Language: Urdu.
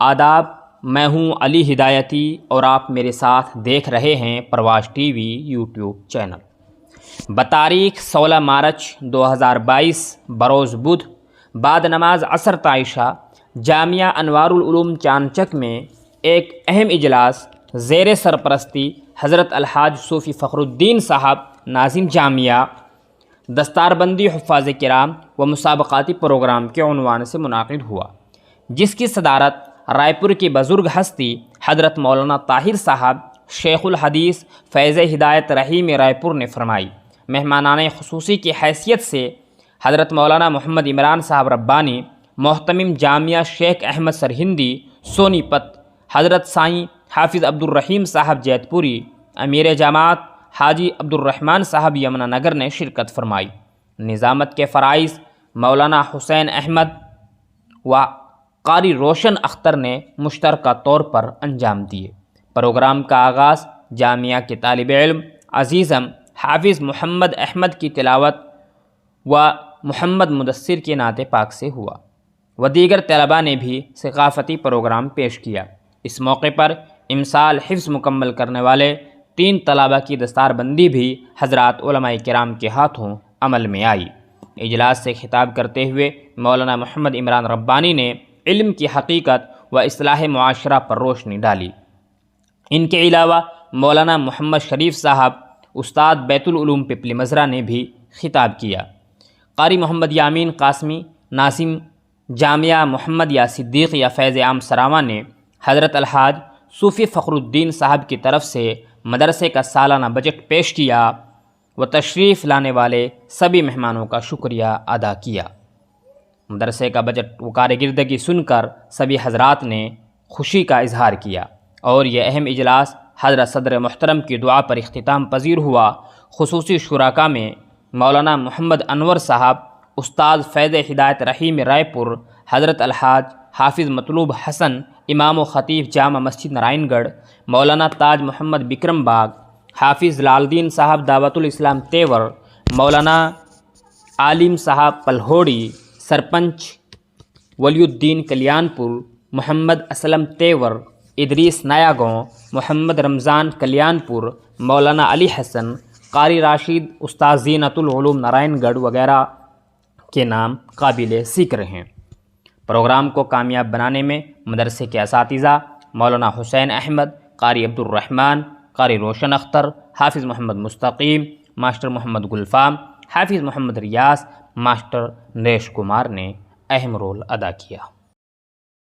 آداب، میں ہوں علی ہدایتی اور آپ میرے ساتھ دیکھ رہے ہیں پرواز T V YouTube channel. بتاریخ 16 March 2022 بروز بدھ، بعد نماز عصر عائشہ، جامعہ انوار العلوم چانچک میں ایک اہم اجلاس زیر سرپرستی حضرت الحاج صوفی فخر الدین صاحب ناظم جامعہ، دستار بندی حفاظ کرام و مسابقاتی پروگرام کے عنوان سے منعقد ہوا، جس کی صدارت رائے پور کی بزرگ ہستی حضرت مولانا طاہر صاحب شیخ الحدیث فیض ہدایت رحیم رائے پور نے فرمائی۔ مہمانان خصوصی کی حیثیت سے حضرت مولانا محمد عمران صاحب ربانی، محتمم جامعہ شیخ احمد سرہندی سونی پت، حضرت سائیں حافظ عبدالرحیم صاحب جیت پوری، امیر جماعت حاجی عبدالرحمن صاحب یمنا نگر نے شرکت فرمائی۔ نظامت کے فرائض مولانا حسین احمد و قاری روشن اختر نے مشترکہ طور پر انجام دیے۔ پروگرام کا آغاز جامعہ کے طالب علم عزیزم حافظ محمد احمد کی تلاوت و محمد مدثر کے نعت پاک سے ہوا و دیگر طلباء نے بھی ثقافتی پروگرام پیش کیا۔ اس موقع پر امسال حفظ مکمل کرنے والے 3 طلباء کی دستار بندی بھی حضرات علماء کرام کے ہاتھوں عمل میں آئی۔ اجلاس سے خطاب کرتے ہوئے مولانا محمد عمران ربانی نے علم کی حقیقت و اصلاح معاشرہ پر روشنی ڈالی۔ ان کے علاوہ مولانا محمد شریف صاحب استاد بیت العلوم پپلی مزرہ نے بھی خطاب کیا۔ قاری محمد یامین قاسمی ناظم جامعہ محمد یا صدیق یا فیض عام سراواں نے حضرت الحاج صوفی فخر الدین صاحب کی طرف سے مدرسے کا سالانہ بجٹ پیش کیا و تشریف لانے والے سبھی مہمانوں کا شکریہ ادا کیا۔ مدرسے کا بجٹ و کارکردگی سن کر سبھی حضرات نے خوشی کا اظہار کیا اور یہ اہم اجلاس حضرت صدر محترم کی دعا پر اختتام پذیر ہوا۔ خصوصی شرکاء میں مولانا محمد انور صاحب، استاد فیض ہدایت رحیم رائے پور، حضرت الحاج حافظ مطلوب حسن امام و خطیب جامع مسجد نارائن گڑھ، مولانا تاج محمد بکرم باغ، حافظ لال دین صاحب دعوت الاسلام تیور، مولانا عالم صاحب پلہوڑی، سرپنچ ولی الدین کلیان پور، محمد اسلم تیور، ادریس نیا گاؤں، محمد رمضان کلیان پور، مولانا علی حسن، قاری راشد، استاد زینت العلوم نارائن گڑھ وغیرہ کے نام قابل ذکر ہیں۔ پروگرام کو کامیاب بنانے میں مدرسے کے اساتذہ مولانا حسین احمد، قاری عبدالرحمن، قاری روشن اختر، حافظ محمد مستقیم، ماسٹر محمد گلفام، حافظ محمد ریاض، ماسٹر نریش کمار نے اہم رول ادا کیا۔